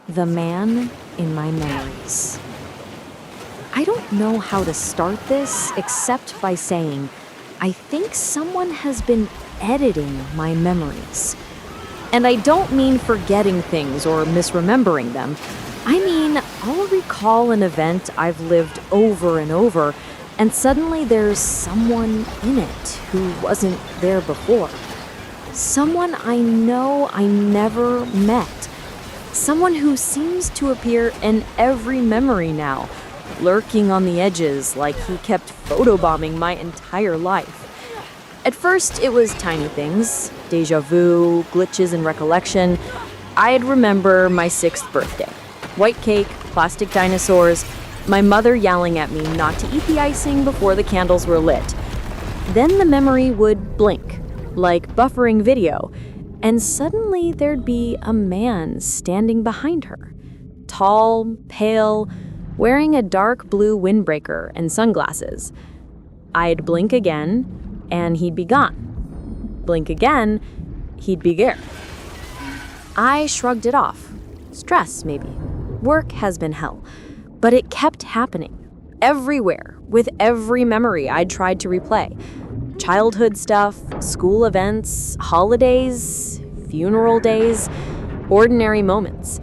The man in my memories. I don't know how to start this except by saying, I think someone has been editing my memories. And I don't mean forgetting things or misremembering them. I mean, I'll recall an event I've lived over and over, and suddenly there's someone in it who wasn't there before. Someone I know I never met. Someone who seems to appear in every memory now, lurking on the edges like he kept photobombing my entire life. At first, it was tiny things, deja vu, glitches in recollection. I'd remember my 6th birthday. White cake, plastic dinosaurs, my mother yelling at me not to eat the icing before the candles were lit. Then the memory would blink, like buffering video, and suddenly there'd be a man standing behind her. Tall, pale, wearing a dark blue windbreaker and sunglasses. I'd blink again, and he'd be gone. Blink again, he'd be there. I shrugged it off. Stress, maybe. Work has been hell. But it kept happening. Everywhere, with every memory I'd tried to replay. Childhood stuff, school events, holidays, funeral days, ordinary moments.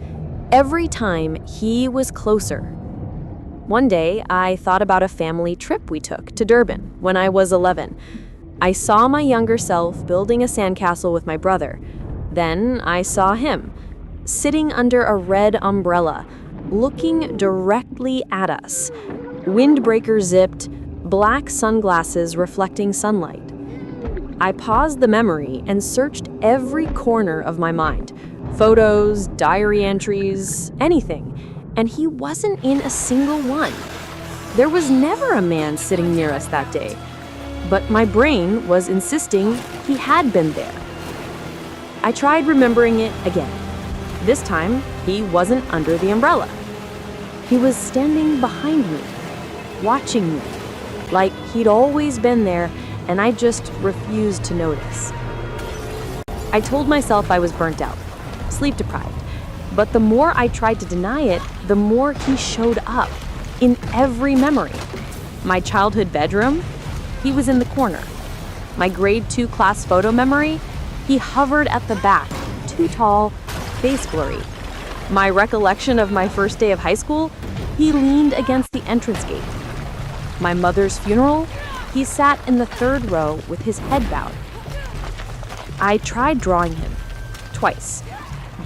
Every time, he was closer. One day, I thought about a family trip we took to Durban when I was 11. I saw my younger self building a sandcastle with my brother. Then I saw him, sitting under a red umbrella, looking directly at us. Windbreaker zipped, black sunglasses reflecting sunlight. I paused the memory and searched every corner of my mind. Photos, diary entries, anything. And he wasn't in a single one. There was never a man sitting near us that day. But my brain was insisting he had been there. I tried remembering it again. This time, he wasn't under the umbrella. He was standing behind me, watching me, like he'd always been there and I just refused to notice. I told myself I was burnt out, sleep deprived, but the more I tried to deny it, the more he showed up in every memory. My childhood bedroom, he was in the corner. My grade 2 class photo memory, he hovered at the back, too tall, face blurry. My recollection of my first day of high school, he leaned against the entrance gate. My mother's funeral, he sat in the 3rd row with his head bowed. I tried drawing him, twice.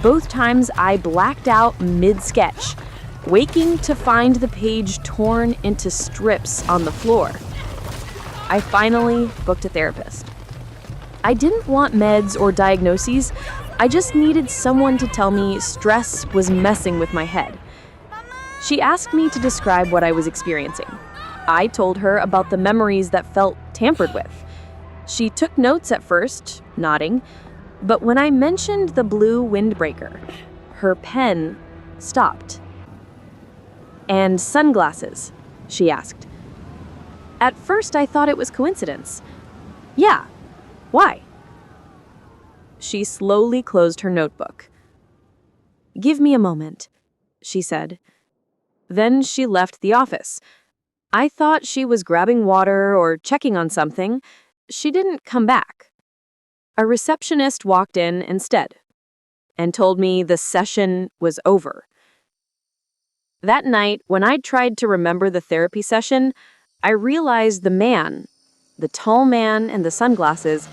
Both times I blacked out mid-sketch, waking to find the page torn into strips on the floor. I finally booked a therapist. I didn't want meds or diagnoses. I just needed someone to tell me stress was messing with my head. She asked me to describe what I was experiencing. I told her about the memories that felt tampered with. She took notes at first, nodding, but when I mentioned the blue windbreaker, her pen stopped. "And sunglasses?" she asked. At first, I thought it was coincidence. "Yeah. Why?" She slowly closed her notebook. "Give me a moment," she said. Then she left the office. I thought she was grabbing water or checking on something. She didn't come back. A receptionist walked in instead and told me the session was over. That night, when I tried to remember the therapy session, I realized the tall man in the sunglasses,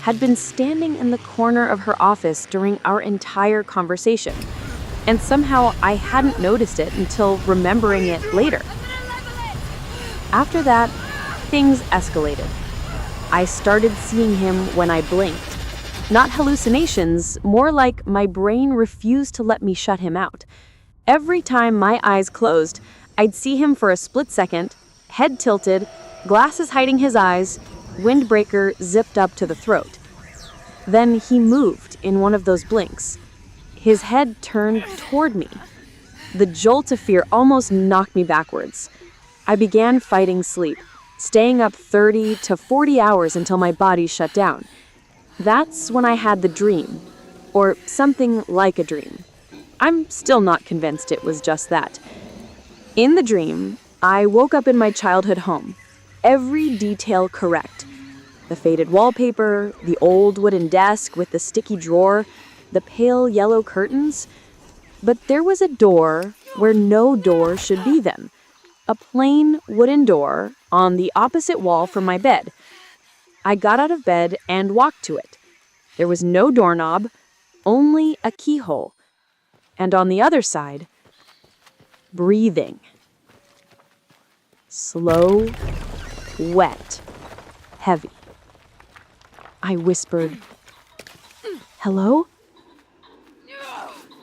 had been standing in the corner of her office during our entire conversation, and somehow I hadn't noticed it until remembering it later. After that, things escalated. I started seeing him when I blinked. Not hallucinations, more like my brain refused to let me shut him out. Every time my eyes closed, I'd see him for a split second, head tilted, glasses hiding his eyes, windbreaker zipped up to the throat. Then he moved in one of those blinks. His head turned toward me. The jolt of fear almost knocked me backwards. I began fighting sleep, staying up 30 to 40 hours until my body shut down. That's when I had the dream, or something like a dream. I'm still not convinced it was just that. In the dream, I woke up in my childhood home. Every detail correct. The faded wallpaper, the old wooden desk with the sticky drawer, the pale yellow curtains. But there was a door where no door should be then. A plain wooden door on the opposite wall from my bed. I got out of bed and walked to it. There was no doorknob, only a keyhole. And on the other side, breathing. Slow, wet, heavy. I whispered, "Hello?"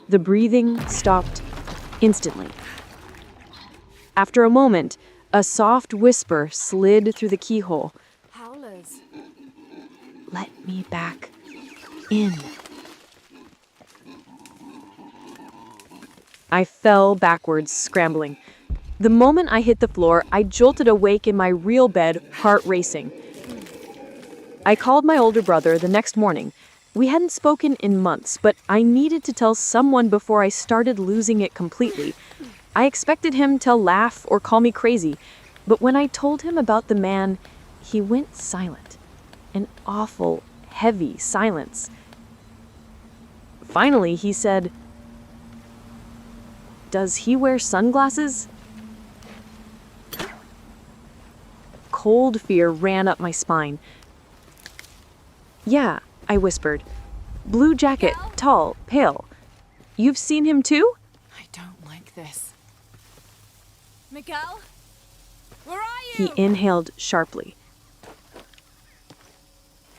The breathing stopped instantly. After a moment, a soft whisper slid through the keyhole. Howlers. "Let me back in." I fell backwards, scrambling. The moment I hit the floor, I jolted awake in my real bed, heart racing. I called my older brother the next morning. We hadn't spoken in months, but I needed to tell someone before I started losing it completely. I expected him to laugh or call me crazy, but when I told him about the man, he went silent. An awful, heavy silence. Finally, he said, "Does he wear sunglasses?" Cold fear ran up my spine. "Yeah," I whispered. "Blue jacket, tall, pale. You've seen him too?" I don't like this. Miguel? Where are He you? inhaled sharply.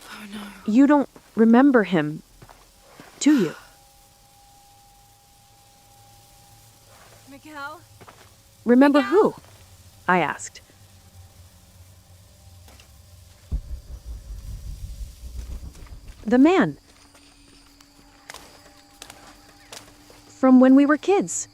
Oh no. "You don't remember him, do you?" Miguel? "Remember who?" I asked. "The man. From when we were kids."